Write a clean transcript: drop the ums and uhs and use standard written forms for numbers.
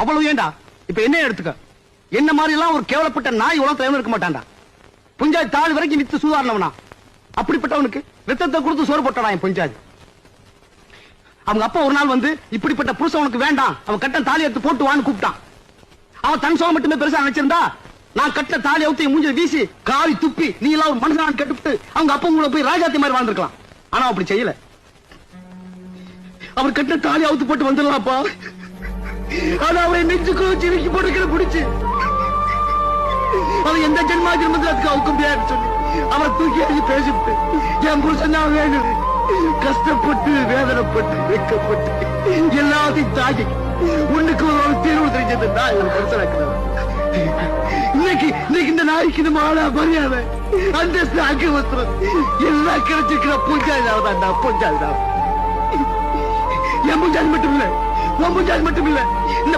அவ்வளவு ஏண்டா? இப்ப என்ன எடுத்துக்க, என்ன மாதிரி எல்லாம் ஒரு கேவலப்பட்ட நாய் உலகத்துல இருக்க மாட்டான்டா. புஞ்சாதி தாள் வரைக்கும் வித்து சூதாரணவனா. அப்படிப்பட்டவனுக்கு ரத்தத்தை கொடுத்து சோறு போட்டானா என் புஞ்சாதி. அவங்க அப்பா ஒரு நாள் வந்து இப்படிப்பட்ட புருஷன் உனக்கு வேண்டாம், அவன் கட்ட தாலி எடுத்து போட்டு வான்னு கூப்பிட்டான். அவன் தன் சோகம் மட்டுமே பெருசா நினைச்சிருந்தா, நான் கட்ட தாலி அவுத்தி மூஞ்சி வீசி காரி துப்பி நீ எல்லாம் ஒரு மனுஷன் கேட்டுவிட்டு அவங்க அப்பா உங்களை போய் ராஜாத்தி மாதிரி வாழ்ந்துருக்கலாம். ஆனா அப்படி செய்யல. அவர் கட்ட தாலி அவுத்து போட்டு வந்துடலாம்ப்பா. ஆனா அவரை நெஞ்சுக்கு சிரிக்கி போட்டு பிடிச்சு அவன் எந்த ஜென்மா ஜென்மத்தில் அதுக்கு அவுக்க முடியாது சொல்லி அவரை தூக்கி அடிச்சு பேசிவிட்டு என் புருஷன் தான் வேணும். கஷ்டப்பட்டு வேதனைப்பட்டு வெக்கப்பட்டு எல்லாத்தையும் தாக்கி உன்னுக்கு ஒரு தீர்வு தெரிஞ்சது நான் ஒரு புருஷனாக்குறேன். இன்னைக்கு இந்த நாய்க்கு இந்த மாடா மரியாதை அந்த சாக்கு வஸ்திரம் எல்லாம் கிடைச்சிருக்கிற பூஞ்சாதிதான்டா. பூஞ்சாதிதான் என் பூஞ்சாதி மட்டும் இல்ல, உன் பூஞ்சாதி மட்டும் இல்ல, இந்த